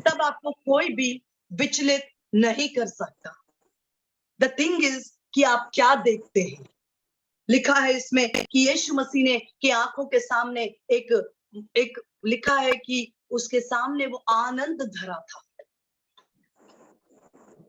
तब आपको कोई भी विचलित नहीं कर सकता। द थिंग इज कि आप क्या देखते हैं। लिखा है इसमें कि यीशु मसीह ने की आंखों के सामने एक लिखा है कि उसके सामने वो आनंद धरा था।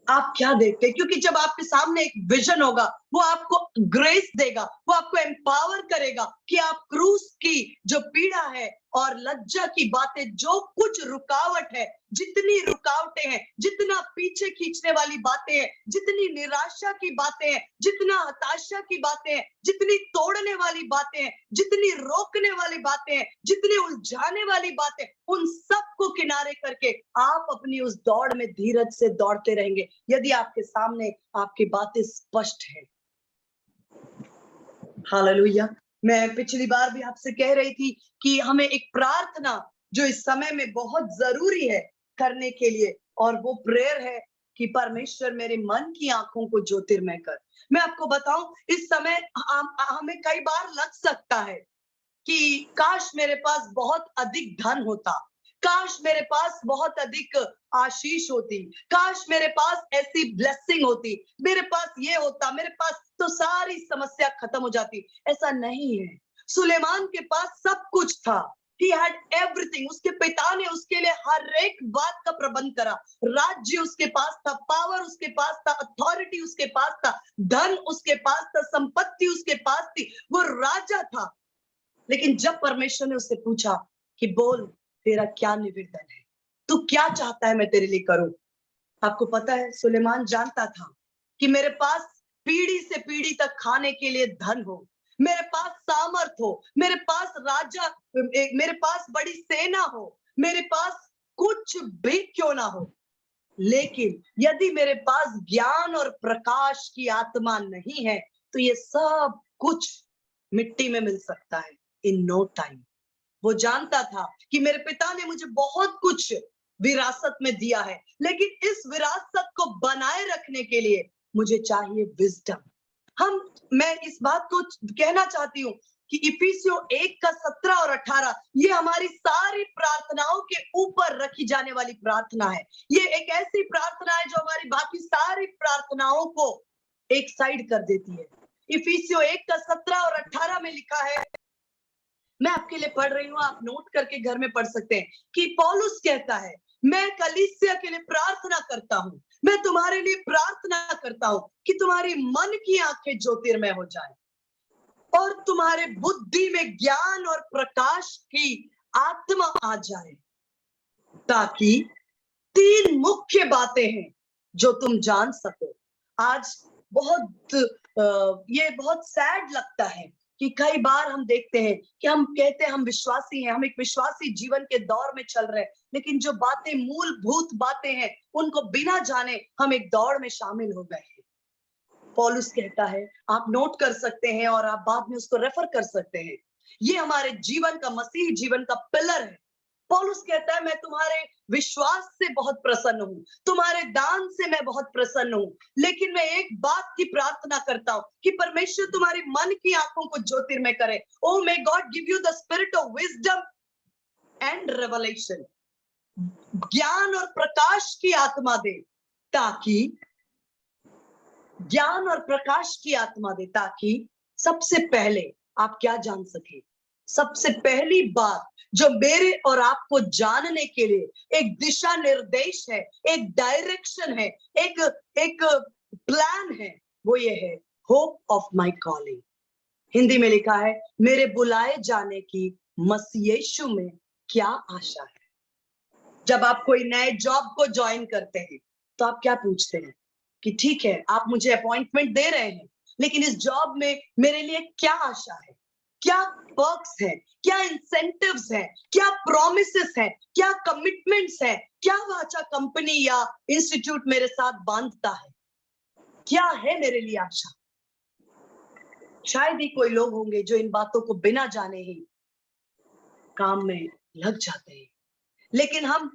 आप क्या देखते हैं? क्योंकि जब आपके सामने एक विजन होगा, वो आपको ग्रेस देगा, वो आपको एम्पावर करेगा कि आप क्रूस की जो पीड़ा है और लज्जा की बातें, जो कुछ रुकावट है, जितनी रुकावटें हैं, जितना पीछे खींचने वाली बातें हैं, जितनी निराशा की बातें हैं, जितना हताशा की बातें हैं, जितनी तोड़ने वाली बातें हैं, जितनी रोकने वाली बातें हैं, जितनी उलझाने वाली बातें, उन सबको किनारे करके आप अपनी उस दौड़ में धीरज से दौड़ते रहेंगे यदि आपके सामने आपकी बातें स्पष्ट है। हालेलुया। मैं पिछली बार भी आपसे कह रही थी कि हमें एक प्रार्थना जो इस समय में बहुत जरूरी है करने के लिए, और वो प्रेयर है कि परमेश्वर मेरे मन की आंखों को ज्योतिर्मय कर। मैं आपको बताऊं, इस समय हमें कई बार लग सकता है कि काश मेरे पास बहुत अधिक धन होता, काश मेरे पास बहुत अधिक आशीष होती, काश मेरे पास ऐसी ब्लेसिंग होती, मेरे पास ये होता, मेरे पास तो सारी समस्या खत्म हो जाती। ऐसा नहीं है। सुलेमान के पास सब कुछ था। He had everything. उसके पिता ने उसके लिए हर एक बात का प्रबंध करा। राज्य उसके पास था, पावर उसके पास था, अथॉरिटी उसके पास था, धन उसके पास था, संपत्ति उसके पास थी, वो राजा था। लेकिन जब परमेश्वर ने उससे पूछा कि बोल तेरा क्या निवेदन है, तू क्या चाहता है मैं तेरे लिए करूं, आपको पता है सुलेमान जानता था कि मेरे पास पीढ़ी से पीढ़ी तक खाने के लिए धन हो, मेरे पास सामर्थ हो, मेरे पास राजा, मेरे पास बड़ी सेना हो, मेरे पास कुछ भी क्यों ना हो, लेकिन यदि मेरे पास ज्ञान और प्रकाश की आत्मा नहीं है तो ये सब कुछ मिट्टी में मिल सकता है इन नो टाइम। वो जानता था कि मेरे पिता ने मुझे बहुत कुछ विरासत में दिया है, लेकिन इस विरासत को बनाए रखने के लिए मुझे चाहिए विजडम। मैं इस बात को कहना चाहती हूँ कि इफिसियों 1 का 17 और 18 ये हमारी सारी प्रार्थनाओं के ऊपर रखी जाने वाली प्रार्थना है। ये एक ऐसी प्रार्थना है जो हमारी बाकी सारी प्रार्थनाओं को एक साइड कर देती है। इफिसियों 1 का 17 और 18 में लिखा है, मैं आपके लिए पढ़ रही हूँ, आप नोट करके घर में पढ़ सकते हैं कि पौलुस कहता है, मैं कलीसिया के लिए प्रार्थना करता हूँ, मैं तुम्हारे लिए प्रार्थना करता हूँ कि तुम्हारी मन की आंखें ज्योतिर्मय हो जाए और तुम्हारे बुद्धि में ज्ञान और प्रकाश की आत्मा आ जाए, ताकि 3 मुख्य बातें हैं जो तुम जान सको। आज ये बहुत सैड लगता है कि कई बार हम देखते हैं कि हम कहते हैं हम विश्वासी हैं, हम एक विश्वासी जीवन के दौर में चल रहे हैं, लेकिन जो बातें मूलभूत बातें हैं उनको बिना जाने हम एक दौड़ में शामिल हो गए हैं। पौलुस कहता है, आप नोट कर सकते हैं और आप बाद में उसको रेफर कर सकते हैं, ये हमारे जीवन का, मसीही जीवन का पिलर है। पौलुस कहता है, मैं तुम्हारे विश्वास से बहुत प्रसन्न हूं, तुम्हारे दान से मैं बहुत प्रसन्न हूं, लेकिन मैं एक बात की प्रार्थना करता हूं कि परमेश्वर तुम्हारी मन की आंखों को ज्योतिर्मय करे। O may God give you the spirit of wisdom and revelation, ज्ञान और प्रकाश की आत्मा दे, ताकि ज्ञान और प्रकाश की आत्मा दे, ताकि सबसे पहले आप क्या जान सके। सबसे पहली बात जो मेरे और आपको जानने के लिए एक दिशा निर्देश है, एक डायरेक्शन है, एक प्लान है, वो ये है hope of my calling. Hindi में लिखा है, मेरे बुलाए जाने की मसीह यीशु में क्या आशा है। जब आप कोई नए जॉब को ज्वाइन करते हैं तो आप क्या पूछते हैं कि ठीक है आप मुझे अपॉइंटमेंट दे रहे हैं, लेकिन इस जॉब में मेरे लिए क्या आशा है, क्या पर्क्स है, क्या इंसेंटिव्स है, क्या प्रोमिसेस है, क्या कमिटमेंट्स है, क्या वाचा कंपनी या इंस्टीट्यूट मेरे साथ बांधता है, क्या है मेरे लिए आशा। शायद ही कोई लोग होंगे जो इन बातों को बिना जाने ही काम में लग जाते हैं। लेकिन हम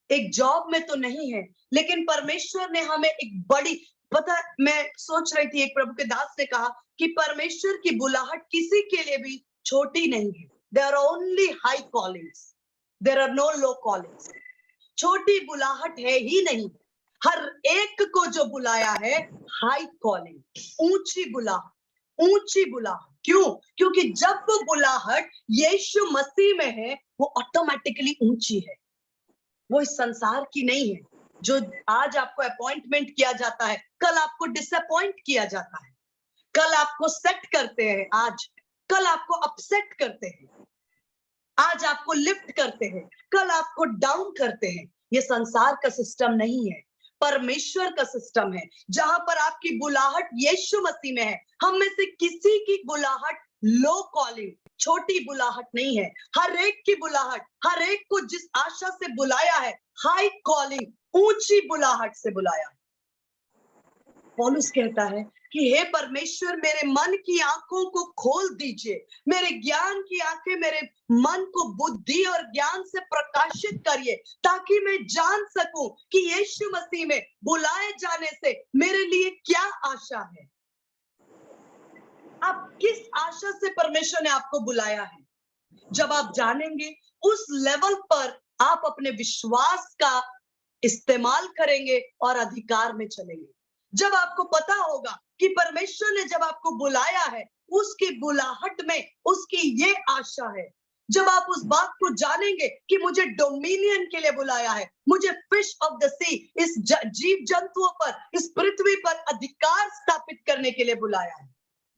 एक जॉब में तो नहीं है, लेकिन परमेश्वर ने हमें एक बड़ी, पता मैं सोच रही थी, एक प्रभु के दास ने कहा कि परमेश्वर की बुलाहट किसी के लिए भी छोटी नहीं है। There are only high callings, there are no low callings. छोटी बुलाहट है ही नहीं। हर एक को जो बुलाया है हाई कॉलिंग, ऊंची बुलाहट, ऊंची बुलाहट। क्यों? क्योंकि जब वो बुलाहट यीशु मसीह में है वो ऑटोमेटिकली ऊंची है, वो इस संसार की नहीं है। जो आज आपको अपॉइंटमेंट किया जाता है कल आपको डिसअपॉइंट किया जाता है, कल आपको सेट करते हैं, आज कल आपको अपसेट करते हैं, आज आपको लिफ्ट करते हैं, कल आपको डाउन करते हैं। ये संसार का सिस्टम नहीं है, परमेश्वर का सिस्टम है, जहां पर आपकी बुलाहट यीशु मसीह में है। हम में से किसी की बुलाहट लो कॉलिंग, छोटी बुलाहट नहीं है। हर एक की बुलाहट, हर एक को जिस आशा से बुलाया है, हाई कॉलिंग, ऊंची बुलाहट से बुलाया है। पौलुस कहता है कि हे परमेश्वर, मेरे मन की आंखों को खोल दीजिए, मेरे ज्ञान की आंखें, मेरे मन को बुद्धि और ज्ञान से प्रकाशित करिए, ताकि मैं जान सकूं कि यीशु मसीह में बुलाए जाने से मेरे लिए क्या आशा है। आप किस आशा से परमेश्वर ने आपको बुलाया है, जब आप जानेंगे उस लेवल पर आप अपने विश्वास का इस्तेमाल करेंगे और अधिकार में चलेंगे। जब आपको पता होगा कि परमेश्वर ने जब आपको बुलाया है उसकी बुलाहट में उसकी ये आशा है, जब आप उस बात को जानेंगे कि मुझे डोमिनियन के लिए बुलाया है, मुझे फिश ऑफ द सी, इस जीव जंतुओं पर, इस पृथ्वी पर अधिकार स्थापित करने के लिए बुलाया है,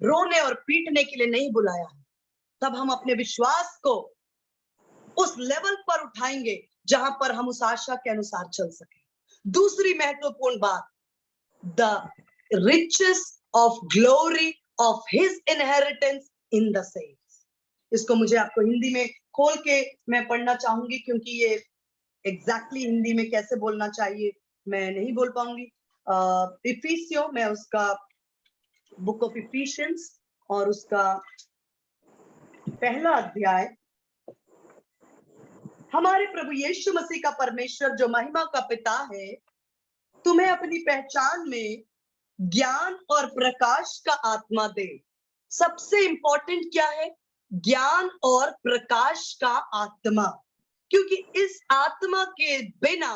रोने और पीटने के लिए नहीं बुलाया है, तब हम अपने विश्वास को उस लेवल पर उठाएंगे जहां पर हम उस आशा के अनुसार चल सके। दूसरी महत्वपूर्ण बात, the riches of glory of his inheritance in the saints. इसको मुझे आपको हिंदी में खोल के मैं पढ़ना चाहूंगी, क्योंकि ये एग्जैक्टली हिंदी में कैसे बोलना चाहिए मैं नहीं बोल पाऊंगी। इफिसियो में उसका बुक ऑफ इफिशियंस और उसका पहला अध्याय, हमारे प्रभु यीशु मसीह का परमेश्वर जो महिमा का पिता है तुम्हें अपनी पहचान में ज्ञान और प्रकाश का आत्मा दे। सबसे इंपॉर्टेंट क्या है? ज्ञान और प्रकाश का आत्मा, क्योंकि इस आत्मा के बिना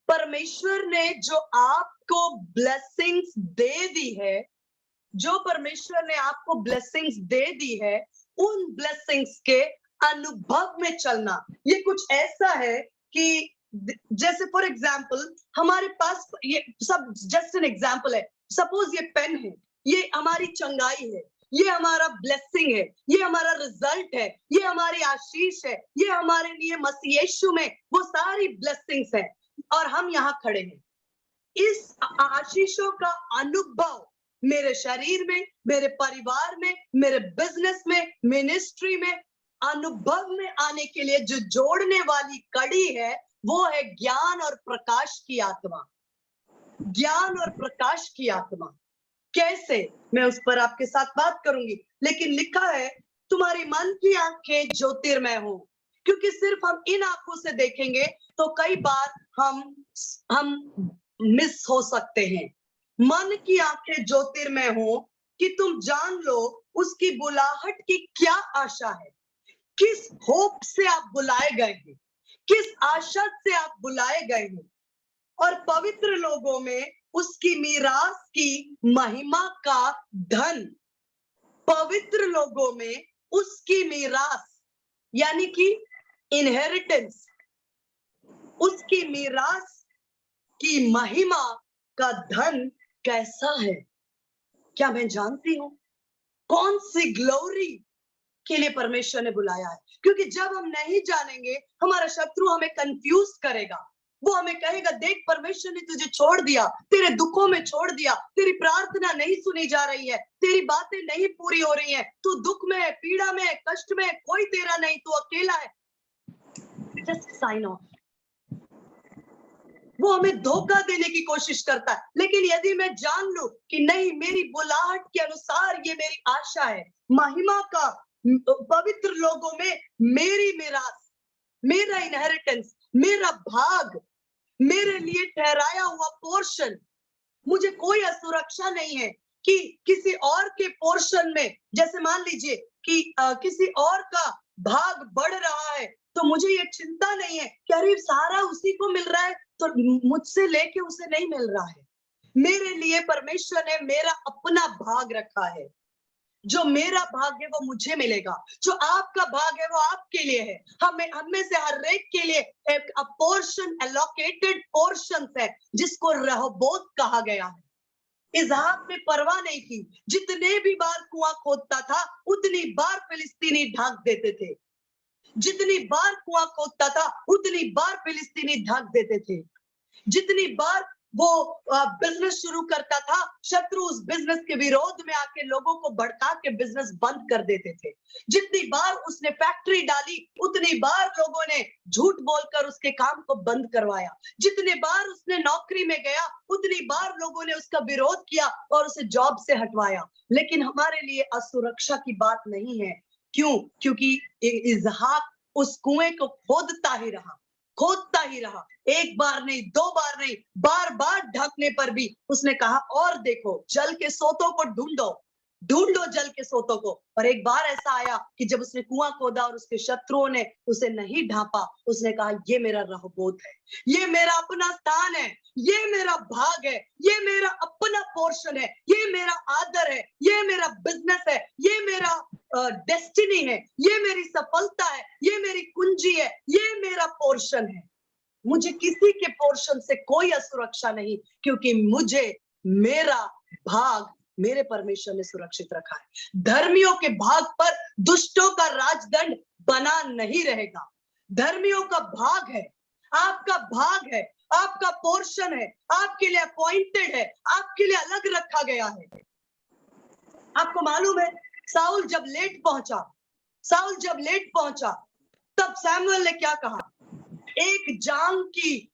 परमेश्वर ने जो आपको ब्लेसिंग्स दे दी है, जो परमेश्वर ने आपको ब्लेसिंग्स दे दी है, उन ब्लेसिंग्स के अनुभव में चलना ये कुछ ऐसा है कि जैसे फॉर एग्जाम्पल हमारे पास ये सब जस्ट एन एग्जाम्पल है। सपोज ये पेन है, ये हमारी चंगाई है, ये हमारा ब्लेसिंग है, ये हमारा रिजल्ट है, ये हमारी आशीष है, ये हमारे लिए मसीह यीशु में वो सारी ब्लेसिंग्स हैं, और हम यहाँ खड़े हैं। इस आशीषों का अनुभव मेरे शरीर में, मेरे परिवार में, मेरे बिजनेस में, मिनिस्ट्री में अनुभव में आने के लिए जो जोड़ने वाली कड़ी है वो है ज्ञान और प्रकाश की आत्मा। ज्ञान और प्रकाश की आत्मा कैसे, मैं उस पर आपके साथ बात करूंगी, लेकिन लिखा है तुम्हारी मन की आंखें ज्योतिर्मय हो, क्योंकि सिर्फ हम इन आंखों से देखेंगे तो कई बार हम मिस हो सकते हैं। मन की आंखें ज्योतिर्मय हो कि तुम जान लो उसकी बुलाहट की क्या आशा है, किस होप से आप बुलाए गए हैं, किस आशा से आप बुलाए गए हैं, और पवित्र लोगों में उसकी मीरास की महिमा का धन। पवित्र लोगों में उसकी मीरास यानी कि इनहेरिटेंस, उसकी मीरास की महिमा का धन कैसा है, क्या मैं जानती हूं कौन सी ग्लोरी के लिए परमेश्वर ने बुलाया है? क्योंकि जब हम नहीं जानेंगे हमारा शत्रु हमें कंफ्यूज करेगा, वो हमें कहेगा देख परमेश्वर ने तुझे छोड़ दिया, तेरे दुखों में छोड़ दिया, तेरी प्रार्थना नहीं सुनी जा रही है, तेरी बातें नहीं पूरी हो रही हैं, तू दुख में है, पीड़ा में है, कष्ट में है, कोई तेरा नहीं, तू अकेला है। Just sign off. वो हमें धोखा देने की कोशिश करता है, लेकिन यदि मैं जान लूं कि नहीं, मेरी बुलाहट के अनुसार ये मेरी आशा है, महिमा का, पवित्र लोगों में मेरी मीरास, मेरा इनहेरिटेंस, मेरा भाग, मेरे लिए ठहराया हुआ पोर्शन, मुझे कोई असुरक्षा नहीं है कि किसी और के पोर्शन में, जैसे मान लीजिए कि किसी और का भाग बढ़ रहा है तो मुझे ये चिंता नहीं है कि अरे सारा उसी को मिल रहा है तो मुझसे लेके उसे नहीं मिल रहा है। मेरे लिए परमेश्वर ने मेरा अपना भाग रखा है। जो मेरा भाग है वो मुझे मिलेगा, जो आपका भाग है वो आपके लिए है। हम में से हर एक के लिए एक पोर्शन, एलोकेटेड पोर्शन है जिसको रहोबोत कहा गया है। इसहाक ने परवाह नहीं की, जितने भी बार कुआं खोदता था उतनी बार फिलिस्तीनी ढांक देते थे। जितनी बार कुआं खोदता था उतनी बार फिलिस्तीनी ढांक देते थे। जितनी बार वो बिजनेस शुरू करता था, शत्रु उस बिजनेस के विरोध में आके लोगों को भड़का के बिजनेस बंद कर देते थे। जितनी बार उसने फैक्ट्री डाली उतनी बार लोगों ने झूठ बोलकर उसके काम को बंद करवाया। जितने बार उसने नौकरी में गया उतनी बार लोगों ने उसका विरोध किया और उसे जॉब से हटवाया। लेकिन हमारे लिए असुरक्षा की बात नहीं है। क्यों? क्योंकि इसहाक उस कुएं को खोदता ही रहा, खोदता ही रहा। एक बार नहीं, दो बार नहीं, बार बार ढकने पर भी उसने कहा और देखो, जल के सोतों को ढूंढो, ढूंढो जल के सोतों को। और एक बार ऐसा आया कि जब उसने कुआं खोदा और उसके शत्रुओं ने उसे नहीं ढांपा, उसने कहा ये मेरा रहोबोत है, ये मेरा अपना स्थान है, ये मेरा भाग है, ये मेरा अपना पोर्शन है, ये मेरा आदर है, ये मेरा बिजनेस है, ये मेरा डेस्टिनी है, ये मेरी सफलता है, ये मेरी कुंजी है, ये मेरा पोर्शन है। मुझे किसी के पोर्शन से कोई असुरक्षा नहीं, क्योंकि मुझे मेरा भाग मेरे परमेश्वर ने सुरक्षित रखा है। धर्मियों के भाग पर दुष्टों का राजदंड बना नहीं रहेगा। धर्मियों का भाग है, आपका भाग है, आपका पोर्शन है, आपके लिए अपॉइंटेड है, आपके लिए अलग रखा गया है। आपको मालूम है, साउल जब लेट पहुंचा, तब सैमुअल ने क्या कहा? एक जांग की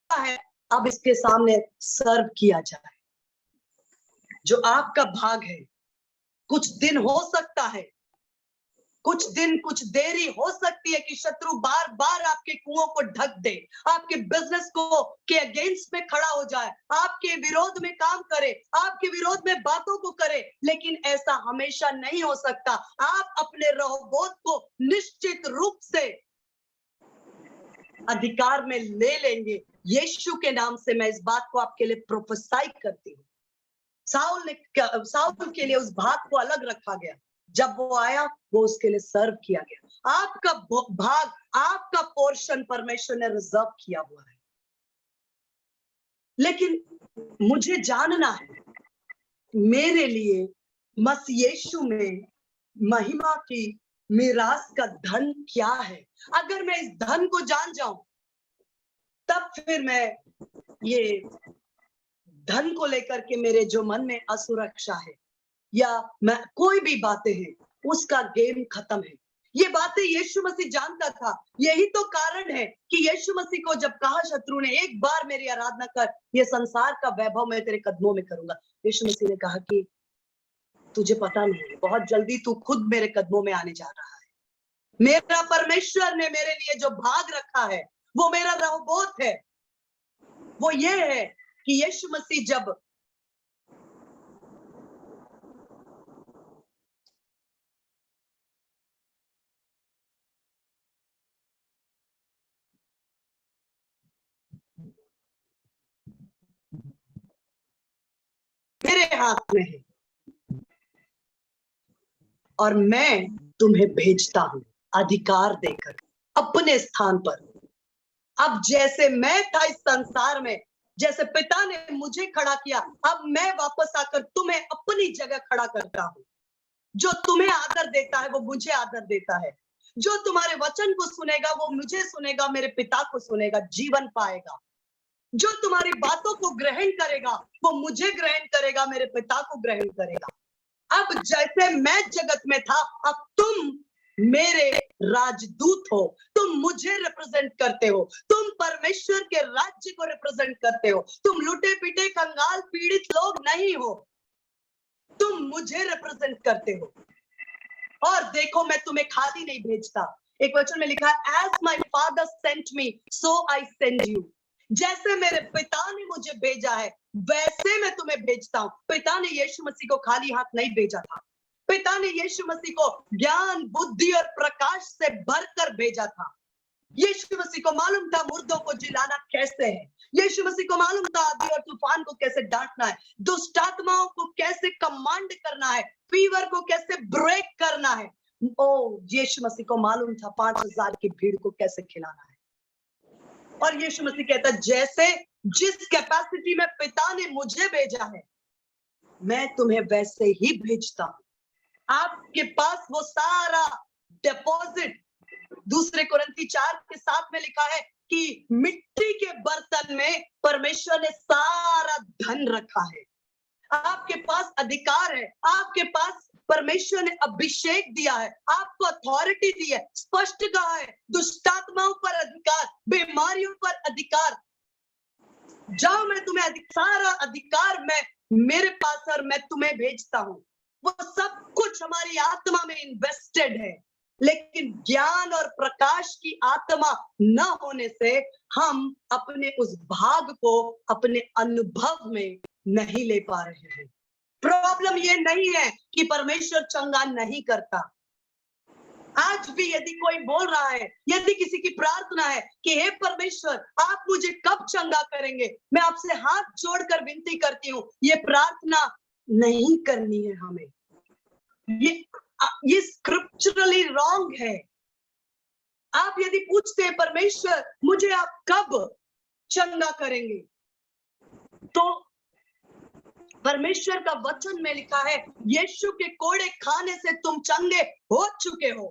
है, अब इसके सामने सर्व किया जाए। जो आपका भाग है, कुछ दिन हो सकता है, कुछ दिन, कुछ देरी हो सकती है कि शत्रु बार बार आपके कुओं को ढक दे, आपके बिजनेस को के अगेंस्ट में खड़ा हो जाए, आपके विरोध में काम करे, आपके विरोध में बातों को करे, लेकिन ऐसा हमेशा नहीं हो सकता। आप अपने रहोबोत को निश्चित रूप से अधिकार में ले लेंगे। यीशु के नाम से मैं इस बात को आपके लिए प्रोफेसाई करती हूँ। साउल के लिए उस भाग को अलग रखा गया, जब वो आया वो उसके लिए सर्व किया गया। आपका भाग, आपका पोर्शन परमेश्वर ने रिजर्व किया हुआ है। लेकिन मुझे जानना है मेरे लिए मसीह यीशु में महिमा की मीरास का धन क्या है। अगर मैं इस धन को जान जाऊं, तब फिर मैं ये धन को लेकर के मेरे जो मन में असुरक्षा है या मैं कोई भी बातें हैं, उसका गेम खत्म है। ये बातें यीशु मसीह जानता था। यही तो कारण है कि यीशु मसीह को जब कहा शत्रु ने एक बार मेरी आराधना कर, ये संसार का वैभव मैं तेरे कदमों में करूंगा, यीशु मसीह ने कहा कि तुझे पता नहीं, बहुत जल्दी तू खुद मेरे कदमों में आने जा रहा है। मेरा परमेश्वर ने मेरे लिए जो भाग रखा है वो मेरा रहोबोत है। वो ये है कि यीशु मसीह जब मेरे हाथ में है और मैं तुम्हें भेजता हूं अधिकार देकर अपने स्थान पर। अब जैसे मैं था इस संसार में, जैसे पिता ने मुझे खड़ा किया, अब मैं वापस आकर तुम्हें अपनी जगह खड़ा करता हूं। जो तुम्हें आदर देता है वो मुझे आदर देता है, जो तुम्हारे वचन को सुनेगा वो मुझे सुनेगा, मेरे पिता को सुनेगा, जीवन पाएगा। जो तुम्हारी बातों को ग्रहण करेगा वो मुझे ग्रहण करेगा, मेरे पिता को ग्रहण करेगा। अब जैसे मैं जगत में था, अब तुम मेरे राजदूत हो, तुम मुझे रिप्रेजेंट करते हो, तुम परमेश्वर के राज्य को रिप्रेजेंट करते हो। तुम लुटे पिटे कंगाल पीड़ित लोग नहीं हो, तुम मुझे रिप्रेजेंट करते हो। और देखो, मैं तुम्हें खाली नहीं भेजता, एक वचन में लिखा है, as my father sent me so I send you. जैसे मेरे पिता ने मुझे भेजा है वैसे मैं तुम्हें भेजता हूं। पिता ने यीशु मसीह को खाली हाथ नहीं भेजा था। पिता ने यीशु मसीह को ज्ञान, बुद्धि और प्रकाश से भरकर भेजा था। यीशु मसीह को मालूम था मुर्दों को जिलाना कैसे है। यीशु मसीह को मालूम था आंधी और तूफान को कैसे डांटना है, दुष्ट आत्माओं को कैसे कमांड करना है, फीवर को कैसे ब्रेक करना है। ओ, यीशु मसीह को मालूम था 5,000 की भीड़ को कैसे खिलाना है। और यीशु मसीह कहता, जैसे जिस कैपेसिटी में पिता ने मुझे भेजा है मैं तुम्हें वैसे ही भेजता हूं। आपके पास वो सारा डिपॉजिट, दूसरे कुरिन्थी 4:7 में लिखा है कि मिट्टी के बर्तन में परमेश्वर ने सारा धन रखा है। आपके पास अधिकार है, आपके पास परमेश्वर ने अभिषेक दिया है, आपको अथॉरिटी दी है, स्पष्ट कहा है, दुष्टात्माओं पर अधिकार, बीमारियों पर अधिकार। जाओ, मैं तुम्हें सारा अधिकार मैं मेरे पास और मैं तुम्हें भेजता हूं। वो सब कुछ हमारी आत्मा में इन्वेस्टेड है, लेकिन ज्ञान और प्रकाश की आत्मा न होने से हम अपने उस भाग को अपने अनुभव में नहीं ले पा रहे हैं। प्रॉब्लम ये नहीं है कि परमेश्वर चंगा नहीं करता। आज भी यदि कोई बोल रहा है, यदि किसी की प्रार्थना है कि हे परमेश्वर आप मुझे कब चंगा करेंगे, मैं आपसे हाथ जोड़कर विनती करती हूँ, ये प्रार्थना नहीं करनी है हमें। ये स्क्रिप्चरली रॉन्ग है। आप यदि पूछते हैं परमेश्वर मुझे आप कब चंगा करेंगे, तो परमेश्वर का वचन में लिखा है यीशु के कोड़े खाने से तुम चंगे हो चुके हो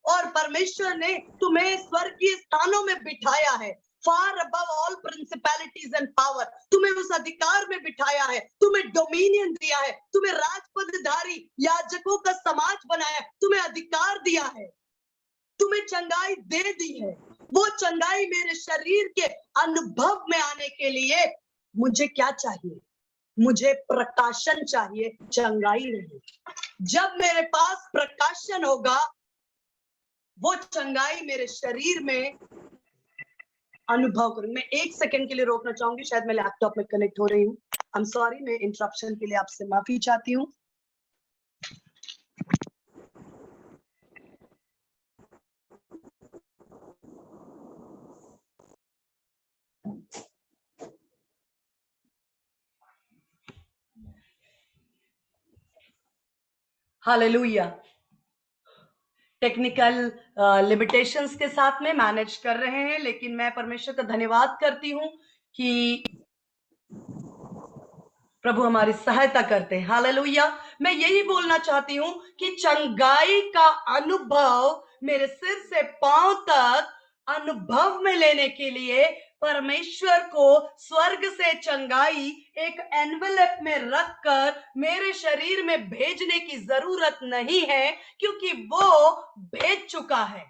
और परमेश्वर ने तुम्हें स्वर्गीय स्थानों में बिठाया है। Far above all principalities and power, तुम्हें उस अधिकार में बिठाया है, तुम्हें डोमिनियन दिया है, तुम्हें राजपदधारी याजकों का समाज बनाया, तुम्हें अधिकार दिया है, तुम्हें चंगाई दे दी है। वो चंगाई मेरे शरीर के अनुभव में आने के लिए मुझे क्या चाहिए? मुझे प्रकाशन चाहिए, चंगाई नहीं। जब मेरे पास प्रकाशन होगा वो चंगाई मेरे शरीर में अनुभव करूं। मैं 1 सेकंड के लिए रोकना चाहूंगी, शायद मैं लैपटॉप में कनेक्ट हो रही हूँ। आई एम सॉरी, मैं इंटरप्शन के लिए आपसे माफी चाहती हूँ। हालेलुया। टेक्निकल लिमिटेशंस के साथ में मैनेज कर रहे हैं, लेकिन मैं परमेश्वर का धन्यवाद करती हूँ कि प्रभु हमारी सहायता करते हैं। हालेलुया। मैं यही बोलना चाहती हूँ कि चंगाई का अनुभव मेरे सिर से पांव तक अनुभव में लेने के लिए परमेश्वर को स्वर्ग से चंगाई एक एनवेलप में रखकर मेरे शरीर में भेजने की जरूरत नहीं है, क्योंकि वो भेज चुका है।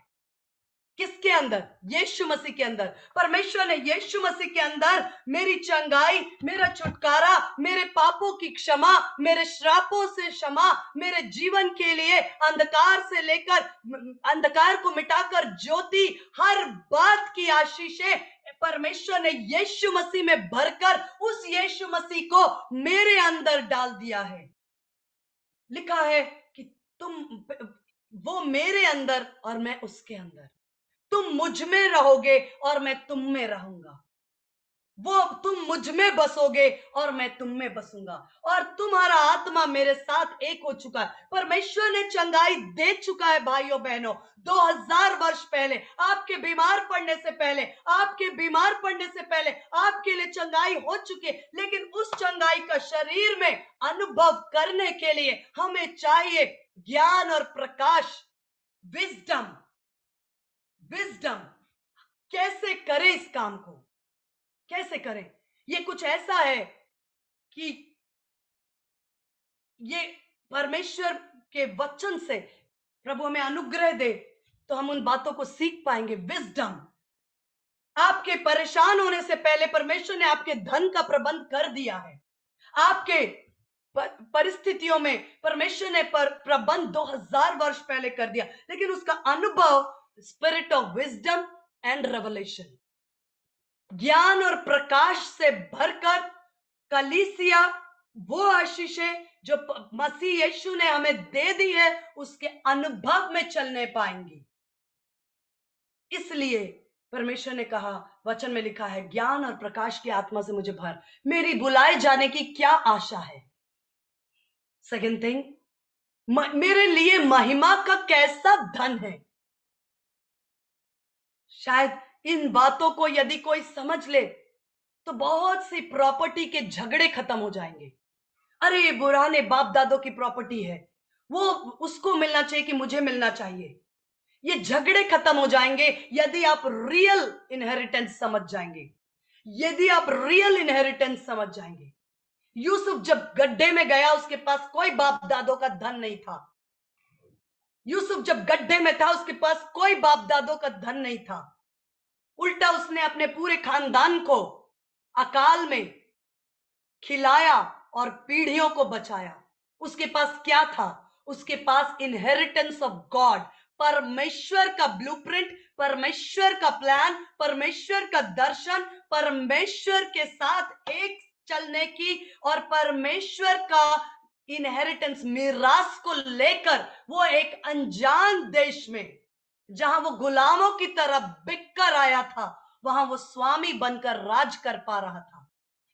किसके अंदर? यीशु मसीह के अंदर। परमेश्वर ने यीशु मसीह के अंदर मेरी चंगाई, मेरा छुटकारा, मेरे पापों की क्षमा, मेरे श्रापों से क्षमा, मेरे जीवन के लिए अंधकार से लेकर अंधकार को मिटाकर ज्योति, हर बात की आशीषें परमेश्वर ने यीशु मसीह में भरकर उस यीशु मसीह को मेरे अंदर डाल दिया है। लिखा है कि वो मेरे अंदर और मैं उसके अंदर, तुम मुझ में रहोगे और मैं तुम में रहूंगा, वो तुम मुझ में बसोगे और मैं तुम में बसूंगा, और तुम्हारा आत्मा मेरे साथ एक हो चुका है। परमेश्वर ने चंगाई दे चुका है भाइयों बहनों। 2000 वर्ष पहले, आपके बीमार पड़ने से पहले, आपके बीमार पड़ने से पहले आपके लिए चंगाई हो चुकी है। लेकिन उस चंगाई का शरीर में अनुभव करने के लिए हमें चाहिए ज्ञान और प्रकाश, विजडम। कैसे करें इस काम को, कैसे करें? ये कुछ ऐसा है कि ये परमेश्वर के वचन से प्रभु हमें अनुग्रह दे तो हम उन बातों को सीख पाएंगे। विजडम। आपके परेशान होने से पहले परमेश्वर ने आपके धन का प्रबंध कर दिया है। आपके परिस्थितियों में परमेश्वर ने प्रबंध 2000 वर्ष पहले कर दिया, लेकिन उसका अनुभव spirit of wisdom and revelation, ज्ञान और प्रकाश से भरकर कलीसिया वो आशीषें जो मसीह यीशु ने हमें दे दी है उसके अनुभव में चलने पाएंगी। इसलिए परमेश्वर ने कहा, वचन में लिखा है, ज्ञान और प्रकाश की आत्मा से मुझे भर। मेरी बुलाए जाने की क्या आशा है? सेकंड थिंग, मेरे लिए महिमा का कैसा धन है? शायद इन बातों को यदि कोई समझ ले तो बहुत सी प्रॉपर्टी के झगड़े खत्म हो जाएंगे। अरे ये पुराने बाप दादों की प्रॉपर्टी है, वो उसको मिलना चाहिए कि मुझे मिलना चाहिए, ये झगड़े खत्म हो जाएंगे यदि आप रियल इनहेरिटेंस समझ जाएंगे। यदि आप रियल इनहेरिटेंस समझ जाएंगे। यूसुफ जब गड्ढे में गया उसके पास कोई बाप दादों का धन नहीं था। यूसुफ जब गड्ढे में था उसके पास कोई बाप दादों का धन नहीं था। उल्टा उसने अपने पूरे खानदान को अकाल में खिलाया और पीढ़ियों को बचाया। उसके पास क्या था? उसके पास इनहेरिटेंस ऑफ गॉड, परमेश्वर का ब्लूप्रिंट, परमेश्वर का प्लान, परमेश्वर का दर्शन, परमेश्वर के साथ एक चलने की और परमेश्वर का इनहेरिटेंस मिरास को लेकर वो एक अनजान देश में जहां वो गुलामों की तरह बिककर आया था वहां वो स्वामी बनकर राज कर पा रहा था।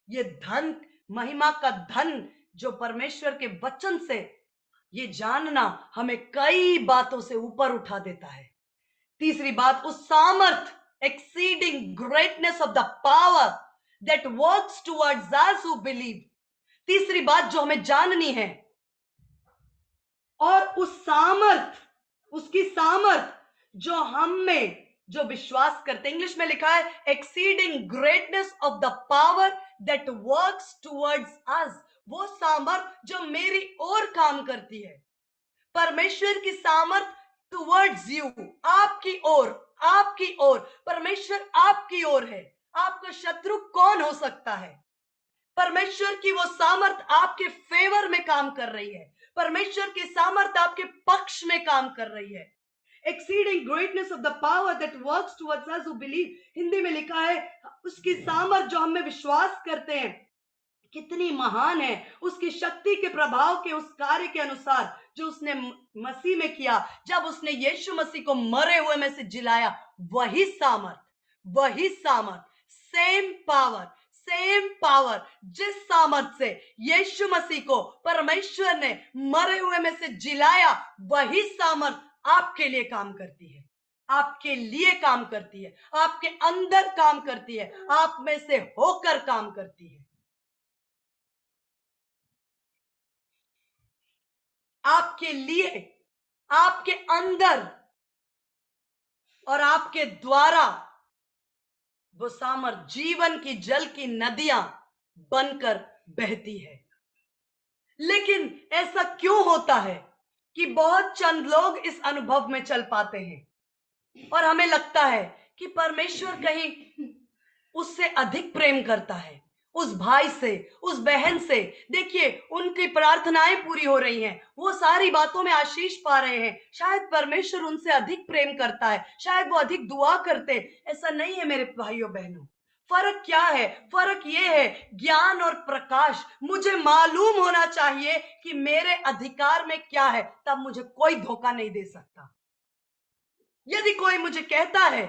ये धन, महिमा का धन जो परमेश्वर के वचन से, ये जानना हमें कई बातों से ऊपर उठा देता है। तीसरी बात, उस सामर्थ, exceeding greatness of the power that works towards us who believe. तीसरी बात जो हमें जाननी है, और उस सामर्थ, उसकी सामर्थ जो हम में जो विश्वास करते, इंग्लिश में लिखा है exceeding greatness of the power that works towards अस, वो सामर्थ जो मेरी ओर काम करती है। परमेश्वर की सामर्थ टुवर्ड्स यू, आपकी ओर, आपकी ओर, परमेश्वर आपकी ओर है। आपका शत्रु कौन हो सकता है? परमेश्वर की वो सामर्थ आपके फेवर में काम कर रही है। परमेश्वर की सामर्थ आपके पक्ष में काम कर रही है। Exceeding greatness of the power that works towards us who believe, Hindi में लिखा है उसकी सामर्थ जो हमें विश्वास करते हैं कितनी महान है। उसकी शक्ति के प्रभाव के उस कार्य के अनुसार जो उसने मसीह में किया, जब उसने यीशु मसीह को मरे हुए में से जिलाया, वही सामर्थ, वही सामर्थ, सेम पावर, सेम पावर, जिस सामर्थ से यीशु मसीह को परमेश्वर ने मरे हुए में से जिलाया, वही सामर्थ आपके लिए काम करती है, आपके लिए काम करती है, आपके अंदर काम करती है, आप में से होकर काम करती है। आपके लिए, आपके अंदर और आपके द्वारा वो सामर्थ जीवन की जल की नदियां बनकर बहती है। लेकिन ऐसा क्यों होता है कि बहुत चंद लोग इस अनुभव में चल पाते हैं और हमें लगता है कि परमेश्वर कहीं उससे अधिक प्रेम करता है, उस भाई से, उस बहन से। देखिए उनकी प्रार्थनाएं पूरी हो रही हैं, वो सारी बातों में आशीष पा रहे हैं, शायद परमेश्वर उनसे अधिक प्रेम करता है, शायद वो अधिक दुआ करते। ऐसा नहीं है मेरे भाइयों बहनों। फर्क क्या है? फर्क ये है, ज्ञान और प्रकाश। मुझे मालूम होना चाहिए कि मेरे अधिकार में क्या है, तब मुझे कोई धोखा नहीं दे सकता। यदि कोई मुझे कहता है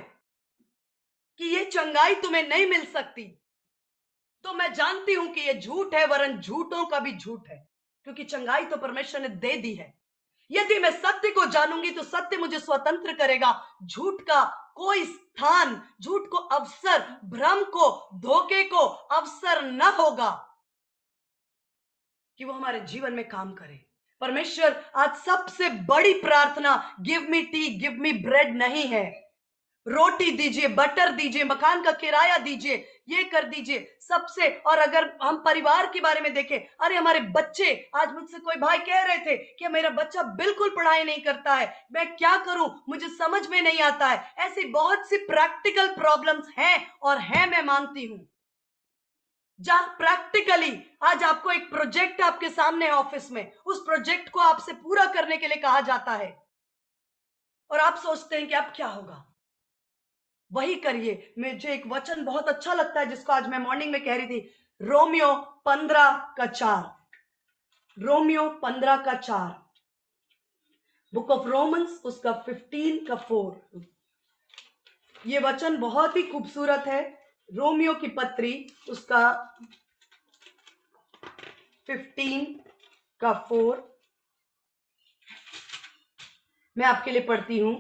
कि ये चंगाई तुम्हें नहीं मिल सकती, तो मैं जानती हूं कि ये झूठ है, वरन झूठों का भी झूठ है, क्योंकि चंगाई तो परमेश्वर ने दे दी है। यदि मैं सत्य को जानूंगी तो सत्य मुझे स्वतंत्र करेगा। झूठ का कोई स्थान, झूठ को अवसर, भ्रम को, धोखे को अवसर न होगा कि वो हमारे जीवन में काम करे। परमेश्वर आज सबसे बड़ी प्रार्थना give me T, give me bread नहीं है। रोटी दीजिए, बटर दीजिए, मकान का किराया दीजिए, ये कर दीजिए सबसे। और अगर हम परिवार के बारे में देखें, अरे हमारे बच्चे, आज मुझसे कोई भाई कह रहे थे कि मेरा बच्चा बिल्कुल पढ़ाई नहीं करता है, मैं क्या करूं, मुझे समझ में नहीं आता है। ऐसी बहुत सी प्रैक्टिकल प्रॉब्लम्स हैं, और हैं, मैं मानती हूं। जहां प्रैक्टिकली आज आपको एक प्रोजेक्ट आपके सामने है ऑफिस में, उस प्रोजेक्ट को आपसे पूरा करने के लिए कहा जाता है और आप सोचते हैं कि अब क्या होगा, वही करिए। मुझे एक वचन बहुत अच्छा लगता है जिसको आज मैं मॉर्निंग में कह रही थी, Romeo 15:4। Romeo 15:4, book of Romans उसका 15:4। ये वचन बहुत ही खूबसूरत है। रोमियो की पत्री उसका 15:4 मैं आपके लिए पढ़ती हूं।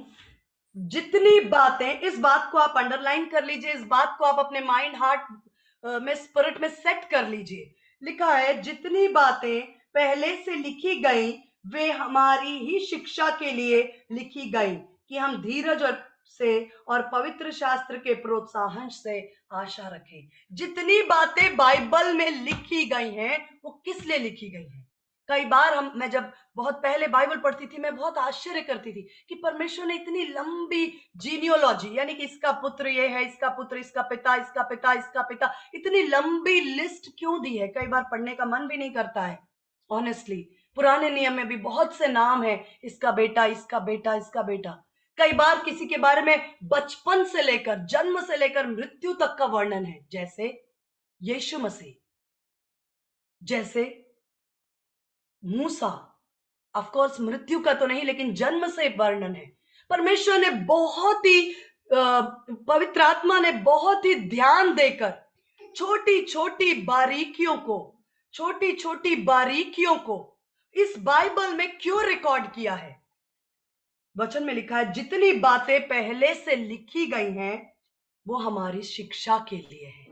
जितनी बातें, इस बात को आप अंडरलाइन कर लीजिए, इस बात को आप अपने माइंड हार्ट में स्पिरिट में सेट कर लीजिए। लिखा है, जितनी बातें पहले से लिखी गई वे हमारी ही शिक्षा के लिए लिखी गई कि हम धीरज और पवित्र शास्त्र के प्रोत्साहन से आशा रखें। जितनी बातें बाइबल में लिखी गई हैं वो किस लिए लिखी गई हैं? कई बार मैं जब बहुत पहले बाइबल पढ़ती थी, मैं बहुत आश्चर्य करती थी कि परमेश्वर ने इतनी लंबी जीनियोलॉजी, यानी कि इसका पुत्र ये है, इसका पुत्र, इसका पिता, इसका पिता, इसका पिता, इतनी लंबी लिस्ट क्यों दी है? कई बार पढ़ने का मन भी नहीं करता है ऑनेस्टली। पुराने नियम में भी बहुत से नाम है, इसका बेटा, इसका बेटा, इसका बेटा। कई बार किसी के बारे में बचपन से लेकर, जन्म से लेकर मृत्यु तक का वर्णन है, जैसे यीशु मसीह, जैसे मूसा। ऑफ कोर्स मृत्यु का तो नहीं, लेकिन जन्म से वर्णन है। परमेश्वर ने बहुत ही पवित्र आत्मा ने बहुत ही ध्यान देकर छोटी छोटी बारीकियों को इस बाइबल में क्यों रिकॉर्ड किया है? वचन में लिखा है, जितनी बातें पहले से लिखी गई हैं वो हमारी शिक्षा के लिए है,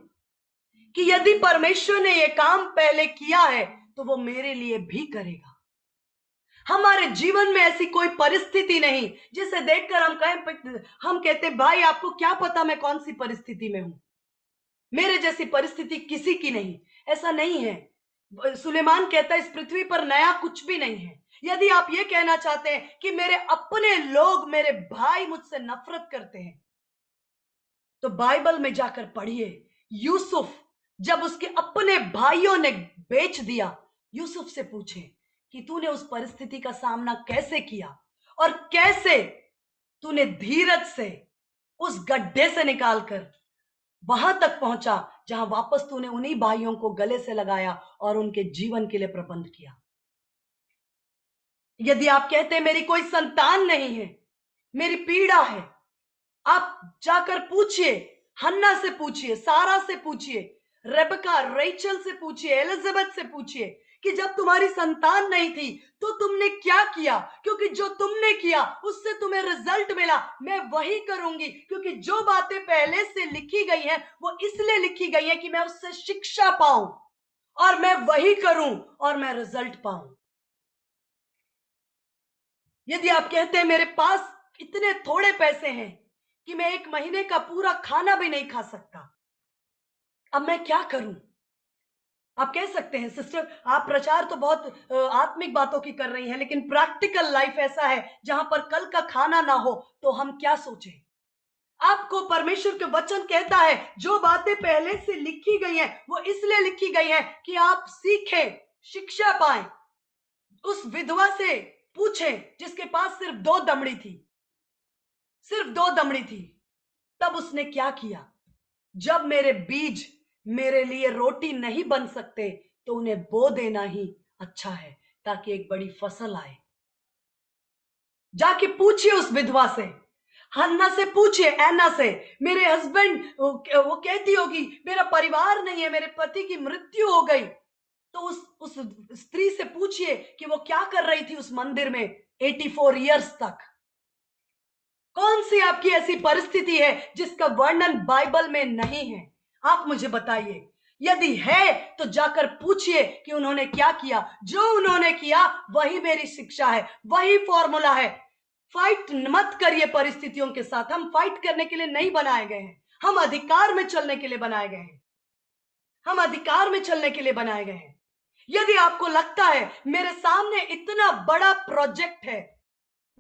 कि यदि परमेश्वर ने यह काम पहले किया है तो वो मेरे लिए भी करेगा। हमारे जीवन में ऐसी कोई परिस्थिति नहीं जिसे देखकर हम कहते भाई आपको क्या पता मैं कौन सी परिस्थिति में हूं, मेरे जैसी परिस्थिति किसी की नहीं। ऐसा नहीं है। सुलेमान कहता है, इस पृथ्वी पर नया कुछ भी नहीं है। यदि आप ये कहना चाहते हैं कि मेरे अपने लोग, मेरे भाई मुझसे नफरत करते हैं, तो बाइबल में जाकर पढ़िए। यूसुफ, जब उसके अपने भाइयों ने बेच दिया, यूसुफ से पूछे कि तूने उस परिस्थिति का सामना कैसे किया और कैसे तूने धीरज से उस गड्ढे से निकालकर वहां तक पहुंचा जहां वापस तूने उन्हीं भाइयों को गले से लगाया और उनके जीवन के लिए प्रबंध किया। यदि आप कहते हैं मेरी कोई संतान नहीं है, मेरी पीड़ा है, आप जाकर पूछिए, हन्ना से पूछिए, सारा से पूछिए, रेबका, रेचल से पूछिए, एलिजाबेथ से पूछिए कि जब तुम्हारी संतान नहीं थी तो तुमने क्या किया, क्योंकि जो तुमने किया उससे तुम्हें रिजल्ट मिला। मैं वही करूंगी, क्योंकि जो बातें पहले से लिखी गई हैं वो इसलिए लिखी गई हैं कि मैं उससे शिक्षा पाऊं, और मैं वही करूं और मैं रिजल्ट पाऊं। यदि आप कहते हैं मेरे पास इतने थोड़े पैसे हैं कि मैं एक महीने का पूरा खाना भी नहीं खा सकता, अब मैं क्या करूं? आप कह सकते हैं सिस्टर आप प्रचार तो बहुत आत्मिक बातों की कर रही हैं, लेकिन प्रैक्टिकल लाइफ ऐसा है जहां पर कल का खाना ना हो तो हम क्या सोचें? आपको परमेश्वर के वचन कहता है जो बातें पहले से लिखी गई हैं वो इसलिए लिखी गई हैं कि आप सीखें, शिक्षा पाएं। उस विधवा से पूछें जिसके पास सिर्फ 2 दमड़ी थी, सिर्फ 2 दमड़ी थी, तब उसने क्या किया? जब मेरे बीज मेरे लिए रोटी नहीं बन सकते तो उन्हें बो देना ही अच्छा है ताकि एक बड़ी फसल आए। जाके पूछिए उस विधवा से, हन्ना से पूछिए, ऐना से। मेरे हस्बैंड, वो कहती होगी मेरा परिवार नहीं है, मेरे पति की मृत्यु हो गई, तो उस स्त्री से पूछिए कि वो क्या कर रही थी उस मंदिर में 84 इयर्स तक। कौन सी आपकी ऐसी परिस्थिति है जिसका वर्णन बाइबल में नहीं है? आप मुझे बताइए। यदि है तो जाकर पूछिए कि उन्होंने क्या किया। जो उन्होंने किया वही मेरी शिक्षा है, वही फॉर्मूला है। फाइट मत करिए परिस्थितियों के साथ। हम फाइट करने के लिए नहीं बनाए गए हैं, हम अधिकार में चलने के लिए बनाए गए हैं। हम अधिकार में चलने के लिए बनाए गए हैं। यदि आपको लगता है मेरे सामने इतना बड़ा प्रोजेक्ट है,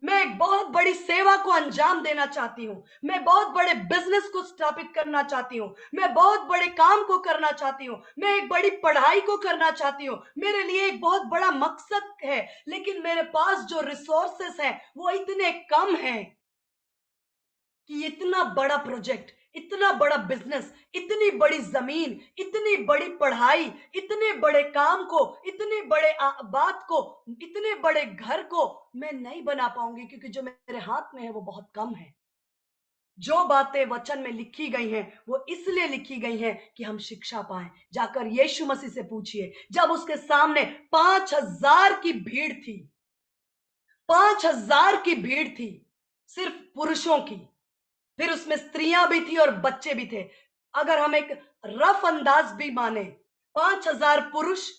मैं एक बहुत बड़ी सेवा को अंजाम देना चाहती हूँ, मैं बहुत बड़े बिजनेस को स्थापित करना चाहती हूँ, मैं बहुत बड़े काम को करना चाहती हूँ, मैं एक बड़ी पढ़ाई को करना चाहती हूँ, मेरे लिए एक बहुत बड़ा मकसद है, लेकिन मेरे पास जो रिसोर्सेस हैं वो इतने कम हैं कि इतना बड़ा प्रोजेक्ट, इतना बड़ा बिजनेस, इतनी बड़ी जमीन, इतनी बड़ी पढ़ाई, इतने बड़े काम को, इतने बड़े बात को, इतने बड़े घर को मैं नहीं बना पाऊंगी, क्योंकि जो मेरे हाथ में है वो बहुत कम है। जो बातें वचन में लिखी गई हैं वो इसलिए लिखी गई हैं कि हम शिक्षा पाएं। जाकर यीशु मसीह से पूछिए, जब उसके सामने 5,000 की भीड़ थी, 5,000 की भीड़ थी, सिर्फ पुरुषों की, फिर उसमें स्त्रियां भी थी और बच्चे भी थे। अगर हम एक रफ अंदाज भी माने, 5,000 पुरुष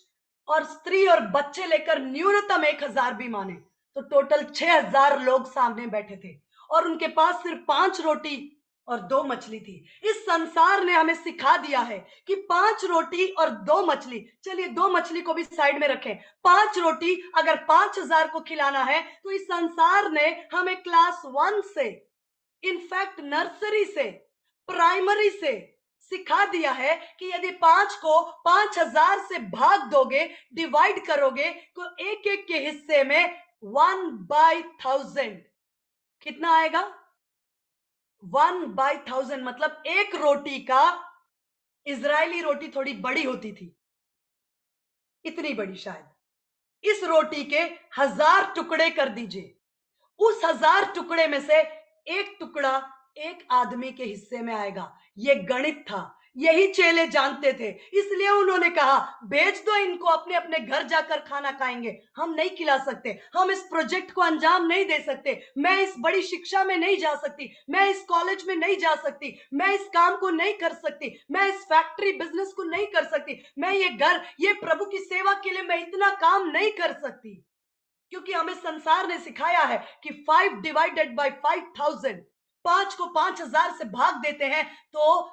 और स्त्री और बच्चे लेकर न्यूनतम 1,000 भी माने, तो टोटल 6,000 लोग सामने बैठे थे और उनके पास सिर्फ 5 रोटी और 2 मछली थी। इस संसार ने हमें सिखा दिया है कि 5 रोटी और 2 मछली, चलिए 2 मछली को भी साइड में रखें, 5 रोटी अगर 5,000 को खिलाना है, तो इस संसार ने हमें क्लास 1 से, इनफैक्ट नर्सरी से, प्राइमरी से सिखा दिया है कि यदि 5 को 5,000 से भाग दोगे, डिवाइड करोगे, तो एक एक के हिस्से में 1/1000 कितना आएगा? 1/1000 मतलब एक रोटी का, इजरायली रोटी थोड़ी बड़ी होती थी, इतनी बड़ी शायद, इस रोटी के 1,000 टुकड़े कर दीजिए, उस 1,000 टुकड़े में से एक टुकड़ा एक आदमी के हिस्से में आएगा। ये गणित था, यही चेले जानते थे, इसलिए उन्होंने कहा भेज दो इनको, अपने अपने घर जाकर खाना खाएंगे, हम नहीं खिला सकते, हम इस प्रोजेक्ट को अंजाम नहीं दे सकते, मैं इस बड़ी शिक्षा में नहीं जा सकती, मैं इस कॉलेज में नहीं जा सकती, मैं इस काम को नहीं कर सकती, मैं इस फैक्ट्री बिजनेस को नहीं कर सकती, मैं ये घर, ये प्रभु की सेवा के लिए मैं इतना काम नहीं कर सकती। क्योंकि हमें संसार ने सिखाया है कि 5 डिवाइडेड बाय 5,000, 5 को 5,000 से भाग देते हैं तो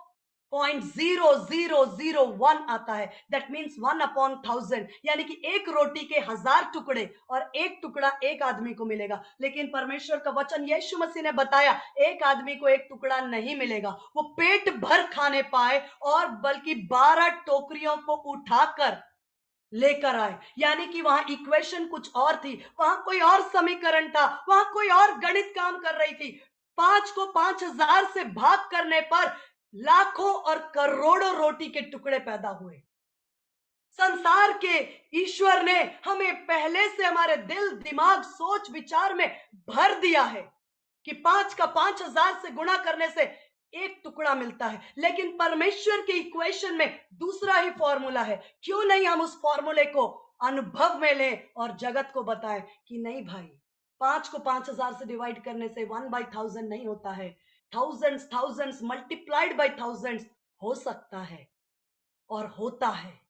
0.0001 आता है, दैट मीन्स 1/1000, यानी कि एक रोटी के 1,000 टुकड़े और एक टुकड़ा एक आदमी को मिलेगा। लेकिन परमेश्वर का वचन यीशु मसीह ने बताया एक आदमी को एक टुकड़ा नहीं मिलेगा, वो पेट भर खाने पाए और बल्कि 12 टोकरियों को उठाकर लेकर आए, यानी कि वहां इक्वेशन कुछ और थी, वहां कोई और समीकरण था, वहां कोई और गणित काम कर रही थी। 5 को 5,000 से भाग करने पर लाखों और करोड़ों रोटी के टुकड़े पैदा हुए। संसार के ईश्वर ने हमें पहले से हमारे दिल, दिमाग, सोच विचार में भर दिया है कि 5 का 5,000 से गुणा करने से एक टुकड़ा मिलता है, लेकिन परमेश्वर के इक्वेशन में दूसरा ही फॉर्मूला है। क्यों नहीं हम उस फॉर्मूले को अनुभव में लें और जगत को बताएं कि नहीं भाई, 5 को 5,000 से डिवाइड करने से 1/1000 नहीं होता है, thousands thousands multiplied by thousands हो सकता है और होता है।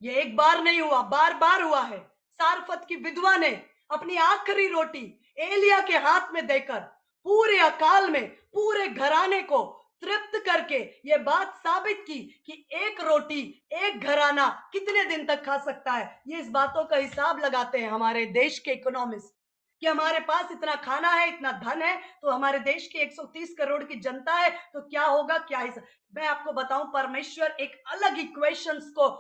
ये एक बार नहीं हुआ, बार बार हुआ है। सारफत की विधवा ने अपनी आखिरी रोटी एलिया के हाथ में देकर पूरे अकाल में पूरे घराने को तृप्त करके ये बात साबित की कि एक रोटी एक घराना कितने दिन तक खा सकता है। ये इस बातों का हिसाब लगाते हैं हमारे देश के इकोनॉमिस्ट कि हमारे पास इतना खाना है, इतना धन है, तो हमारे देश की 130 करोड़ की जनता है, तो क्या होगा, क्या हिसाब। मैं आपको बताऊं, परमेश्वर एक अलग इक्वेशंस को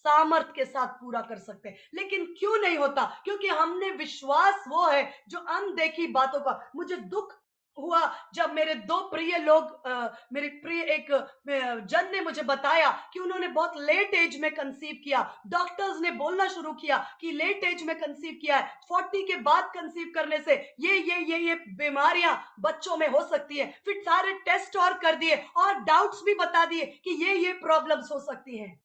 सामर्थ के साथ पूरा कर सकते हैं, लेकिन क्यों नहीं होता? क्योंकि हमने विश्वास वो है जो अनदेखी बातों का। मुझे दुख हुआ जब मेरे 2 प्रिय लोग, मेरे प्रिय एक जन ने मुझे बताया कि उन्होंने बहुत लेट एज में कंसीव किया। डॉक्टर्स ने बोलना शुरू किया कि लेट एज में कंसीव किया है, 40 के बाद कंसीव करने से ये बीमारियां बच्चों में हो सकती है। फिर सारे टेस्ट और कर दिए और डाउट्स भी बता दिए कि ये प्रॉब्लम्स हो सकती हैं।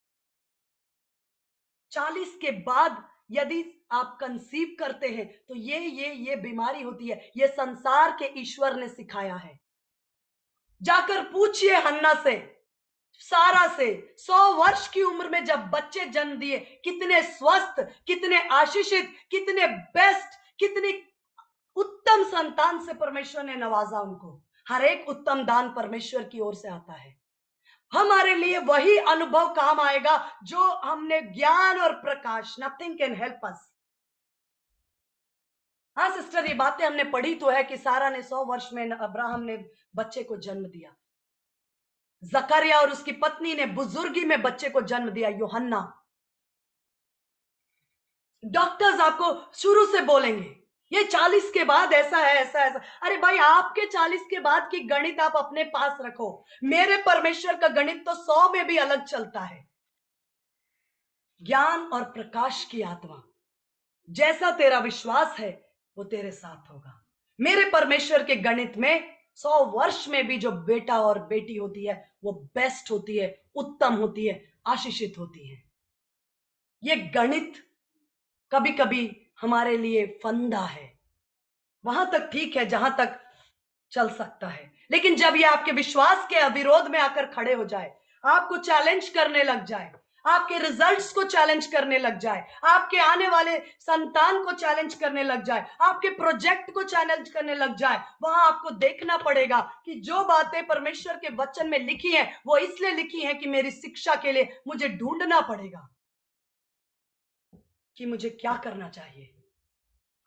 40 के बाद यदि आप कंसीव करते हैं तो ये बीमारी होती है। ये संसार के ईश्वर ने सिखाया है। जाकर पूछिए हन्ना से, सारा से, 100 वर्ष की उम्र में जब बच्चे जन्म दिए, कितने स्वस्थ, कितने आशीषित, कितने बेस्ट, कितनी उत्तम संतान से परमेश्वर ने नवाजा उनको। हर एक उत्तम दान परमेश्वर की ओर से आता है। हमारे लिए वही अनुभव काम आएगा जो हमने ज्ञान और प्रकाश, नथिंग कैन हेल्प अस। हाँ सिस्टर, ये बातें हमने पढ़ी तो है कि सारा ने 100 वर्ष में अब्राहम ने बच्चे को जन्म दिया। जकरिया और उसकी पत्नी ने बुजुर्गी में बच्चे को जन्म दिया, यूहन्ना। डॉक्टर्स आपको शुरू से बोलेंगे ये 40 के बाद ऐसा है, ऐसा ऐसा। अरे भाई, आपके 40 के बाद की गणित आप अपने पास रखो, मेरे परमेश्वर का गणित तो 100 में भी अलग चलता है। ज्ञान और प्रकाश की आत्मा, जैसा तेरा विश्वास है वो तेरे साथ होगा। मेरे परमेश्वर के गणित में 100 वर्ष में भी जो बेटा और बेटी होती है वो बेस्ट होती है, उत्तम होती है, आशीषित होती है। ये गणित कभी कभी हमारे लिए फंदा है, वहां तक ठीक है जहां तक चल सकता है, लेकिन जब ये आपके विश्वास के अविरोध में आकर खड़े हो जाए, आपको चैलेंज करने लग जाए, आपके रिजल्ट्स को चैलेंज करने लग जाए, आपके आने वाले संतान को चैलेंज करने लग जाए, आपके प्रोजेक्ट को चैलेंज करने लग जाए, वहां आपको देखना पड़ेगा कि जो बातें परमेश्वर के वचन में लिखी हैं वो इसलिए लिखी हैं कि मेरी शिक्षा के लिए मुझे ढूंढना पड़ेगा कि मुझे क्या करना चाहिए।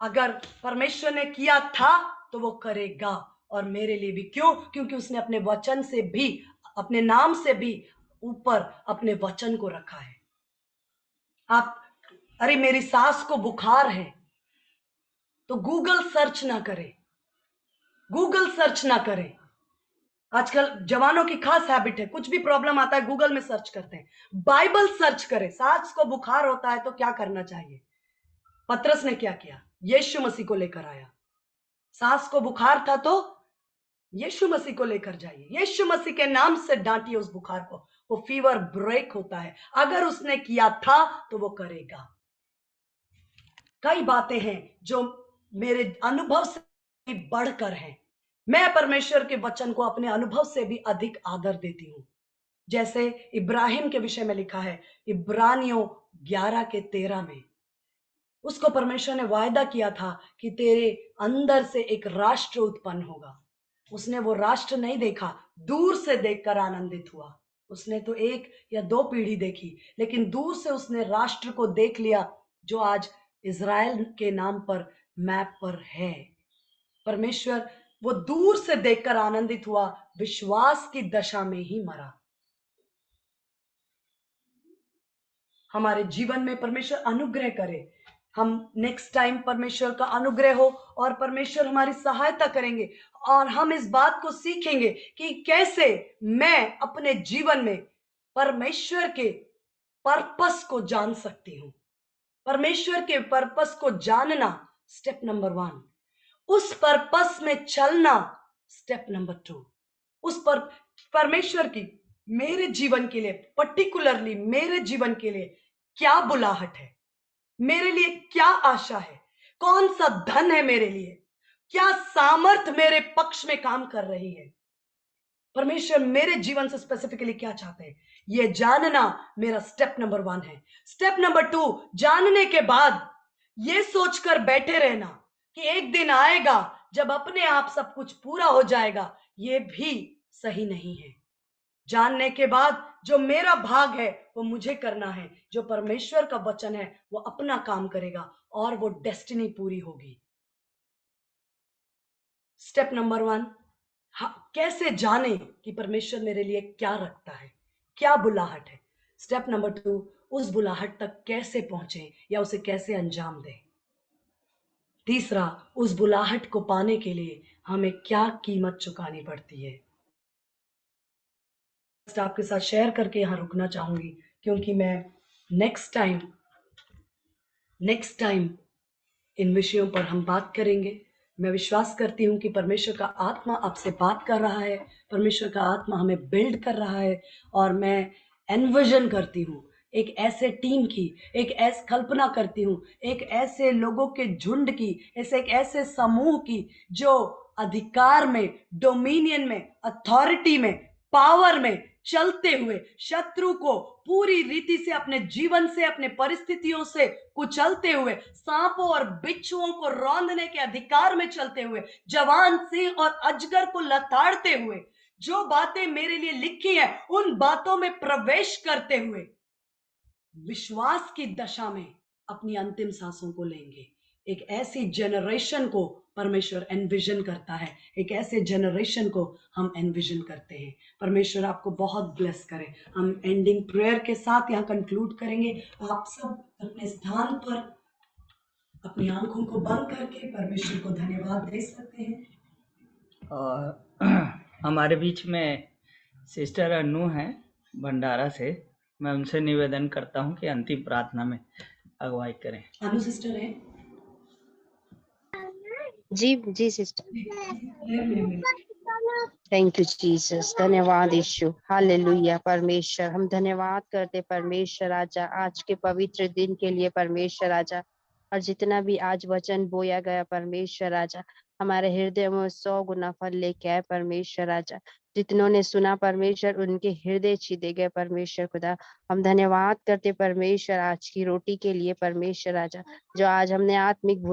अगर परमेश्वर ने किया था तो वो करेगा, और मेरे लिए भी। क्यों? क्योंकि उसने अपने वचन से भी, अपने नाम से भी ऊपर अपने वचन को रखा है। आप, अरे मेरी सास को बुखार है, तो गूगल सर्च ना करें, गूगल सर्च ना करें। आजकल जवानों की खास हैबिट है, कुछ भी प्रॉब्लम आता है गूगल में सर्च करते हैं। बाइबल सर्च करें, सास को बुखार होता है तो क्या करना चाहिए। पतरस ने क्या किया? यीशु मसीह को लेकर आया। सास को बुखार था तो यीशु मसीह को लेकर जाइए, यीशु मसीह के नाम से डांटिए उस बुखार को, वो फीवर ब्रेक होता है। अगर उसने किया था तो वो करेगा। कई बातें हैं जो मेरे अनुभव से भी बढ़कर हैं। मैं परमेश्वर के वचन को अपने अनुभव से भी अधिक आदर देती हूं। जैसे इब्राहिम के विषय में लिखा है, इब्रानियों 11 के 13 में, उसको परमेश्वर ने वायदा किया था कि तेरे अंदर से एक राष्ट्र उत्पन्न होगा। उसने वो राष्ट्र नहीं देखा, दूर से देखकर आनंदित हुआ। उसने तो 1 या 2 पीढ़ी देखी, लेकिन दूर से उसने राष्ट्र को देख लिया जो आज इज़राइल के नाम पर मैप पर है। परमेश्वर वो दूर से देखकर आनंदित हुआ, विश्वास की दशा में ही मरा। हमारे जीवन में परमेश्वर अनुग्रह करे, हम नेक्स्ट टाइम परमेश्वर का अनुग्रह हो और परमेश्वर हमारी सहायता करेंगे, और हम इस बात को सीखेंगे कि कैसे मैं अपने जीवन में परमेश्वर के पर्पस को जान सकती हूं। परमेश्वर के पर्पस को जानना स्टेप नंबर 1, उस पर्पस में चलना स्टेप नंबर 2। उस पर परमेश्वर की मेरे जीवन के लिए, पर्टिकुलरली मेरे जीवन के लिए क्या बुलाहट है, मेरे लिए क्या आशा है, कौन सा धन है मेरे लिए, क्या सामर्थ मेरे पक्ष में काम कर रही है, परमेश्वर मेरे जीवन से स्पेसिफिकली क्या चाहते हैं, यह जानना मेरा स्टेप नंबर 1 है। स्टेप नंबर 2, जानने के बाद यह सोचकर बैठे रहना कि एक दिन आएगा जब अपने आप सब कुछ पूरा हो जाएगा, यह भी सही नहीं है। जानने के बाद जो मेरा भाग है वो मुझे करना है, जो परमेश्वर का वचन है वो अपना काम करेगा और वो डेस्टिनी पूरी होगी। स्टेप नंबर 1, कैसे जाने कि परमेश्वर मेरे लिए क्या रखता है, क्या बुलाहट है। स्टेप नंबर 2, उस बुलाहट तक कैसे पहुंचे या उसे कैसे अंजाम दें। तीसरा, उस बुलाहट को पाने के लिए हमें क्या कीमत चुकानी पड़ती है। आपके साथ शेयर करके यहां रुकना चाहूंगी, क्योंकि मैं नेक्स्ट टाइम इन विषयों पर हम बात करेंगे। मैं विश्वास करती हूँ कि परमेश्वर का आत्मा आपसे बात कर रहा है, परमेश्वर का आत्मा हमें बिल्ड कर रहा है, और मैं एनविजन करती हूँ एक ऐसे टीम की, एक ऐसी कल्पना करती हूँ एक ऐसे लोगों के झुंड की, एक ऐसे समूह की जो अधिकार में, डोमिनियन में, अथॉरिटी में, पावर में चलते हुए शत्रु को पूरी रीति से अपने जीवन से, अपने परिस्थितियों से कुचलते हुए, सांपों और बिच्छुओं को रौंदने के अधिकार में चलते हुए, जवान सिंह और अजगर को लताड़ते हुए, जो बातें मेरे लिए लिखी है उन बातों में प्रवेश करते हुए विश्वास की दशा में अपनी अंतिम सांसों को लेंगे। एक ऐसी जनरेशन को परमेश्वर एनविजन करता है, एक ऐसे जनरेशन को हम एनविजन करते हैं। परमेश्वर आपको बहुत ब्लेस करे। हम एंडिंग प्रेयर के साथ यहाँ कंक्लूड करेंगे। आप सब अपने स्थान पर अपनी आंखों को बंद करके परमेश्वर को धन्यवाद दे सकते हैं। और हमारे बीच में सिस्टर अनु हैं भंडारा से। मैं उनसे निवेदन करता हूं कि अंतिम प्रार्थना में अगुवाई करें। अनु सिस्टर है? जी सिस्टर। थैंक यू जीसस, धन्यवाद यीशु, हालेलुया। परमेश्वर हम धन्यवाद करते परमेश्वर राजा आज के पवित्र दिन के लिए परमेश्वर राजा, और जितना भी आज वचन बोया गया परमेश्वर राजा हमारे हृदय में 100 गुना फल लेके आए परमेश्वर राजा। जितनों ने सुना परमेश्वर उनके हृदय छीदे गए परमेश्वर खुदा। हम धन्यवाद करते परमेश्वर आज की रोटी के लिए परमेश्वर राजा, जो आज हमने आत्मिक